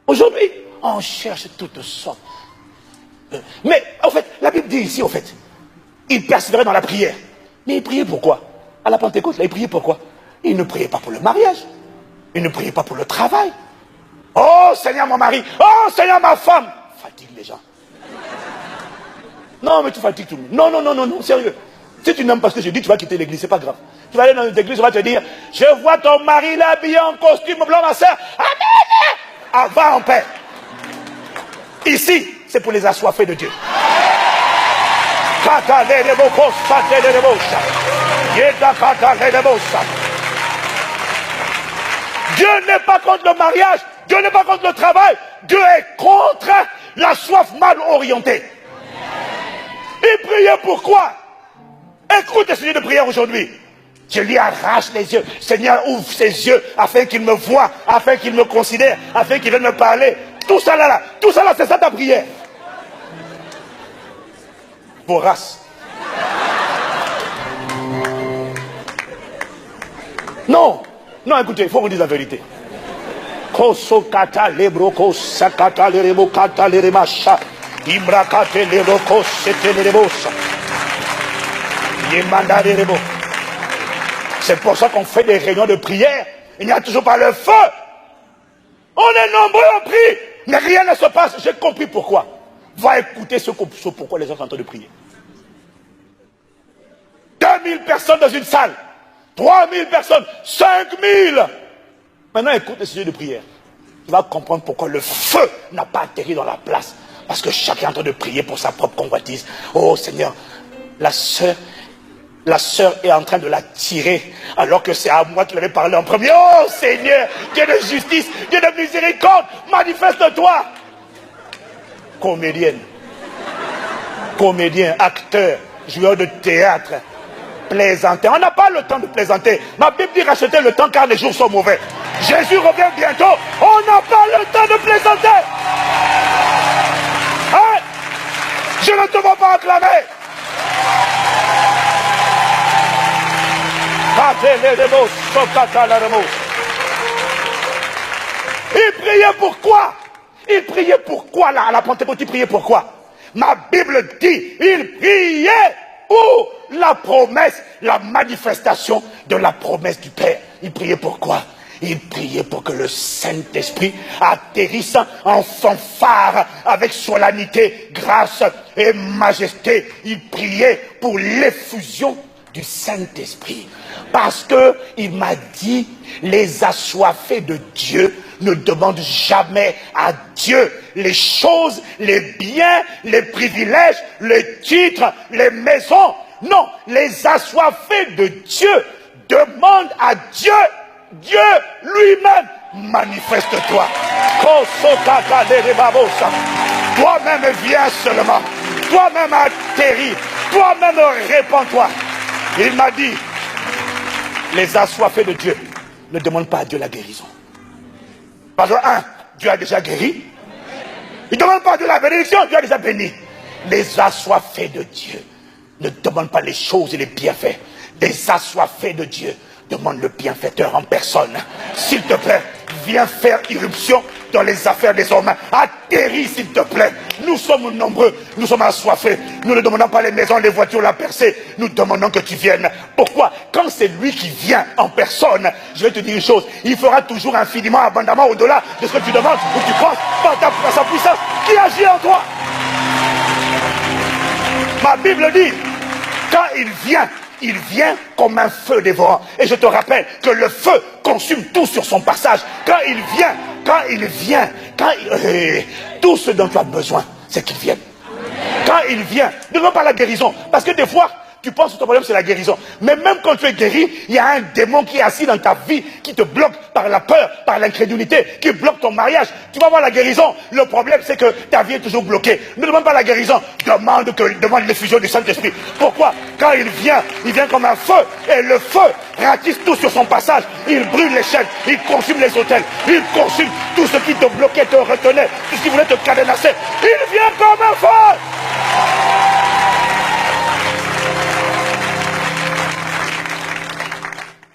Aujourd'hui, on cherche toutes sortes. Mais, en fait, la Bible dit ici, en fait, il persévérait dans la prière. Mais il priait pourquoi? À la Pentecôte, là, il priait pourquoi? Il ne priait pas pour le mariage. Il ne priait pas pour le travail. Oh, Seigneur, mon mari. Oh, Seigneur, ma femme. Fatigue les gens. Non, mais tu fatigues tout le monde. Non, non, non, non, non, sérieux. Si tu n'aimes pas ce que je dis, tu vas quitter l'église, c'est pas grave. Tu vas aller dans l'église, on va te dire, je vois ton mari là, habillé en costume blanc, ma soeur. Amen. Ah, va en paix. Ici, c'est pour les assoiffés de Dieu. Dieu n'est pas contre le mariage, Dieu n'est pas contre le travail, Dieu est contre la soif mal orientée. Il priait pourquoi? Écoute le Seigneur de prière aujourd'hui. Je lui arrache les yeux. Seigneur, ouvre ses yeux afin qu'il me voie, afin qu'il me considère, afin qu'il vienne me parler. Tout ça là, c'est ça ta prière. Vorace. Non, non, écoutez, il faut qu'on dise la vérité. Kosokata lebro sakata lerebo kata leremacha. Imbrakate leroko sete lerebosa. Yemanda lerebo. C'est pour ça qu'on fait des réunions de prière. Il n'y a toujours pas le feu. On est nombreux, on prie, mais rien ne se passe. J'ai compris pourquoi. Va écouter ce pourquoi les gens sont en train de prier. 2000 personnes dans une salle. 3000 personnes. 5000. Maintenant, écoute le sujet de prière. Tu vas comprendre pourquoi le feu n'a pas atterri dans la place. Parce que chacun est en train de prier pour sa propre convoitise. Oh Seigneur, la sœur est en train de la tirer, alors que c'est à moi qui l'avais parlé en premier. Oh Seigneur, Dieu de justice, Dieu de miséricorde, manifeste-toi. Comédienne, comédien, acteur, joueur de théâtre, plaisanter. On n'a pas le temps de plaisanter. Ma Bible dit racheter le temps car les jours sont mauvais. Jésus revient bientôt. On n'a pas le temps de plaisanter. Hein? Je ne te vois pas acclamer. Il priait pourquoi? Il priait pourquoi là, à la Pentecôte, il priait pourquoi? Ma Bible dit, il priait pour la promesse, la manifestation de la promesse du Père. Il priait pourquoi? Il priait pour que le Saint-Esprit atterrisse en fanfare avec solennité, grâce et majesté. Il priait pour l'effusion du Saint-Esprit. Parce que il m'a dit, les assoiffés de Dieu ne demandent jamais à Dieu les choses, les biens, les privilèges, les titres, les maisons. Non, les assoiffés de Dieu demandent à Dieu, Dieu lui-même, manifeste-toi. Toi-même viens seulement. Toi-même atterris. Toi-même répands-toi. Il m'a dit, les assoiffés de Dieu ne demandent pas à Dieu la guérison. Parce que, Dieu a déjà guéri. Il ne demande pas à Dieu la bénédiction, Dieu a déjà béni. Les assoiffés de Dieu ne demandent pas les choses et les bienfaits. Les assoiffés de Dieu demandent le bienfaiteur en personne. S'il te plaît, viens faire irruption dans les affaires des hommes. Atterris, s'il te plaît. Nous sommes nombreux, nous sommes assoiffés. Nous ne demandons pas les maisons, les voitures, la percée. Nous demandons que tu viennes. Pourquoi? Quand c'est lui qui vient en personne, je vais te dire une chose, il fera toujours infiniment, abondamment au-delà de ce que tu demandes ou tu penses par sa puissance qui agit en toi. Ma Bible dit, quand il vient comme un feu dévorant. Et je te rappelle que le feu consume tout sur son passage. Quand il vient, tout ce dont tu as besoin, c'est qu'il vienne. Quand il vient, ne demande pas la guérison. Parce que des fois, tu penses que ton problème c'est la guérison. Mais même quand tu es guéri, il y a un démon qui est assis dans ta vie, qui te bloque par la peur, par l'incrédulité, qui bloque ton mariage. Tu vas voir la guérison. Le problème c'est que ta vie est toujours bloquée. Ne demande pas la guérison. Demande l'effusion du Saint-Esprit. Pourquoi? Quand il vient comme un feu. Et le feu ratisse tout sur son passage. Il brûle les chaînes. Il consume les autels. Il consume tout ce qui te bloquait, te retenait. Tout ce qui voulait te cadenasser. Il vient comme un feu.